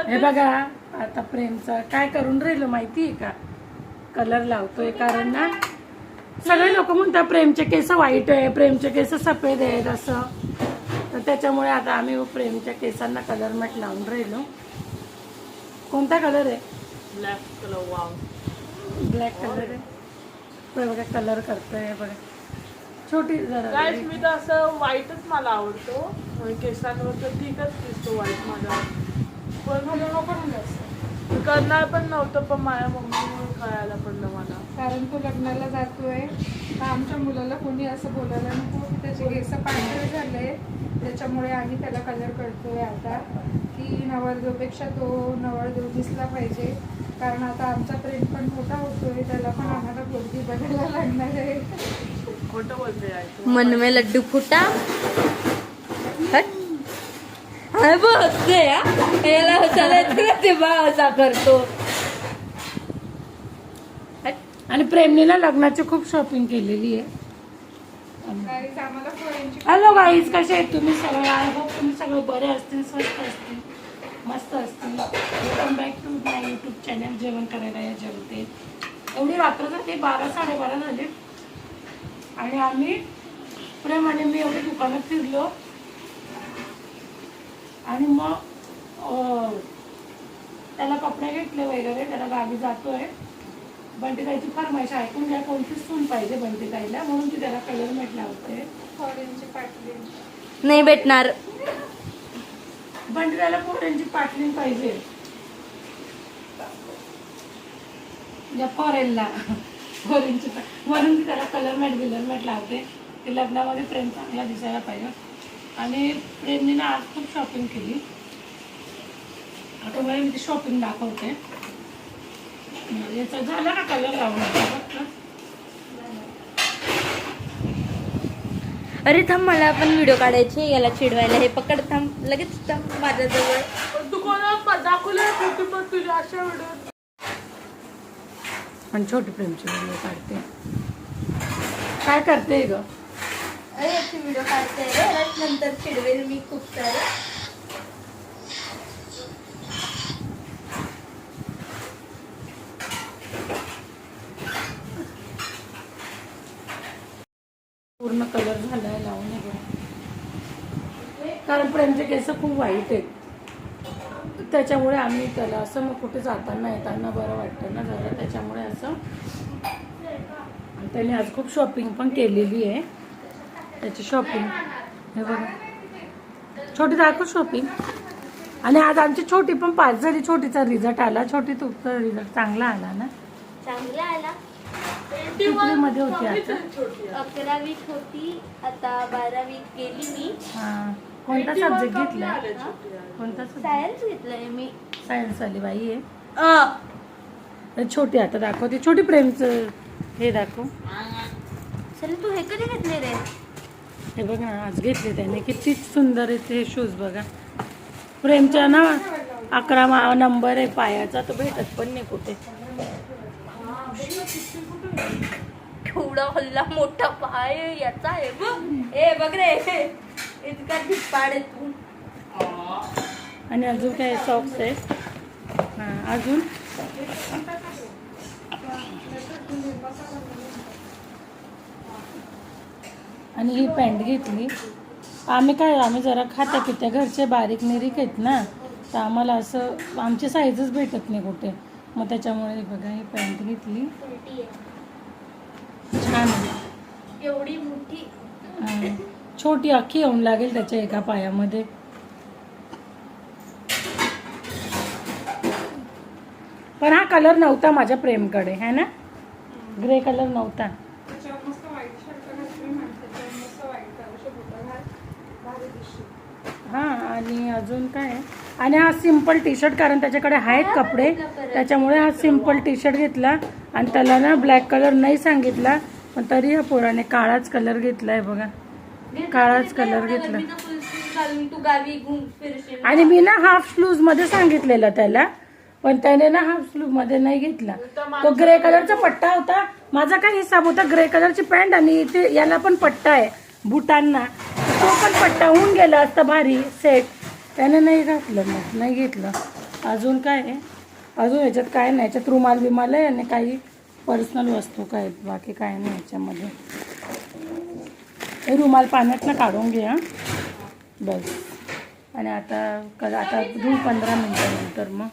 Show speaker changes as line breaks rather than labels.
हे बघा आता प्रेमचा काय करून राहिलो माहिती आहे का, कलर लावतोय. कारण ना सगळे लोक म्हणतात प्रेमचे केस वाईट आहे, प्रेमचे केस सफेद आहेत असं. तर त्याच्यामुळे आता आम्ही प्रेमच्या केसांना कलर मॅट लावून राहिलो. कोणता कलर आहे?
Black colour. Wow,
black colour आहे. बघा कलर करतोय बघा. छोटी जरा
गाईस मी तर असं व्हाईटच मला आवडतो केसांवर, तर ठीकच दिसतो व्हाईट माझा. पण करणार पण नव्हतं, पण माझ्या मम्मीमुळे कळायला पडलं मला.
कारण तो लग्नाला जातोय तर आमच्या मुलाला कोणी असं बोलायला नको की त्याचे केस पांढरे झाले, त्याच्यामुळे आम्ही त्याला कलर करतोय आता की नवरदेवपेक्षा तो नवरदेव दिसला पाहिजे. कारण आता आमचा प्रेम पण मोठा होतोय, त्याला पण आम्हाला पोरगी बघायला लागणार आहे.
खोटं बोलते आहे.
मन में लड्डू फुटा. अरे बघते याला ते बा असा करतो.
आणि प्रेमने ना लग्नाची खूप शॉपिंग केलेली आहे.
गाईज आम्हाला पोळ्यांची
हॅलो गाईज, कसे आहेत तुम्ही सगळे? आय होप तुम्ही सगळे बरे असतील, स्वस्त असतील, मस्त असतील. Welcome back to my YouTube channel जेवण करायला या जेवते. एवढी रात्र झाली, 12 साडेबारा झाले आणि आम्ही प्रेम आणि मी एवढी दुकानात फिरलो आणि मग त्याला कपडे घेतले वगैरे. त्याला गावी जातोय. बंटीताईची फरमाईश ऐकून घ्या, कोणतीच सून पाहिजे बंटीताईला, म्हणून ती त्याला कलर मेट लावते.
पोळ्यांची पाटली
नाही भेटणार.
बंटीताईला पोऱ्यांची पाटली पाहिजे या फॉरेनला. पोरींची म्हणून ती त्याला कलर मॅट लावते. ते लग्नामध्ये प्रेम चांगला दिसायला पाहिजे. आणि प्रेमने ना आज खूप शॉपिंग केली. आता मला मी ती शॉपिंग दाखवते. याचा झाला ना कलर लावून.
अरे थांब, मला पण व्हिडिओ काढायचे. याला चिडवायला. हे पकड, थांब लगेच थांब माझ्याजवळ.
तू कोणाला दाखवलं छोटी पण तुझ्या अशा व्हिडिओ.
पण छोटी प्रेमची व्हिडिओ काढते. काय करते ग?
अरे याची व्हिडिओ काढते रे, नंतर चिडवेल मी खूप सारे.
पूर्ण कलर झालाय लावून. कारण प्रेमचे केस खूप वाईट आहेत, त्याच्यामुळे आम्ही त्याला असं मग कुठे जाताना येताना बरं वाटतं ना जरा, त्याच्यामुळे असं. आणि त्याने आज खूप शॉपिंग पण केलेली आहे. त्याची शॉपिंग हे बघा, छोटी दाखव शॉपिंग. आणि आज आमची छोटी पण पास झाली. छोटीचा रिझल्ट आला. छोटी तुमचा रिझल्ट चांगला आला ना?
चांगला आला.
कितवीमध्ये होती आता?
11वी होती, आता 12वी गेली मी.
हां, कोणता सब्जेक्ट घेतला? कोणता सब्जेक्ट?
सायन्स घेतलंय मी.
सायन्स वाली बाई आहे. छोटी आता दाखवते. छोटी प्रेमचं हे दाखव.
चल तू हे कधी घेतले रे?
हे बघ ना, आज घेतले त्याने. किती सुंदर आहे ते शूज बघा. प्रेमचा ना 11 नंबर आहे पायाचा. तो भेटत पण नाही कुठे.
केवढा हल्ला मोठा पाय याचा आहे बघ. ए बघ रे, इतका धिप्पाड आहे तू.
आणि अजून काय सॉक्स आहे. हां, अजून आणि ही पॅन्ट घेतली. आम्ही जरा खात्या पित्या घरचे बारीक निरीक आहेत ना, तर आम्हाला असं आमची साईजच भेटत नाही कुठे. मग त्याच्यामुळे बघा ही पॅन्ट घेतली. छान आहे.
एवढी मोठी.
हां, छोटी अख्खी येऊन लागेल त्याच्या एका पायामध्ये. पण हा कलर नव्हता माझ्या प्रेमकडे, है ना? ग्रे कलर नव्हता.
त्याच्यावर मस्त व्हाईट शर्ट घातली म्हणते, त्याच्यावर मस्त व्हाईट कलरचे बुटं घाल, भारी दिसते.
हां, आणि अजून काय आहे? आणि हा सिम्पल टी शर्ट, कारण त्याच्याकडे आहेत कपडे, त्याच्यामुळे हा सिम्पल टी शर्ट घेतला. आणि त्याला ना ब्लॅक कलर नाही सांगितला, पण तरी हा पोराने काळाच कलर घेतलाय बघा. काळाच कलर घेतला.
तू गावी फिरशील.
आणि मी ना हाफ स्लीव्ज मध्ये सांगितलेलं त्याला, पण त्याने ना हाफ स्लीव्ह मध्ये नाही घेतला. तो ग्रे कलरचा पट्टा होता. माझा काय हिसाब होता, ग्रे कलरची पॅन्ट आणि इथे याला पण पट्टा आहे बुटांना, तो पण पट्टा होऊन गेला असता भारी सेट. त्याने नाही घातलं, मग नाही घेतलं. अजून काय आहे? अजून याच्यात काय नाही, याच्यात रुमाल बिमाल आहे आणि काही पर्सनल वस्तू काय आहेत, बाकी काय नाही याच्यामध्ये. हे रुमाल पाण्यातनं काढून घे हां बस. आणि आता 15 मिनटानंतर मग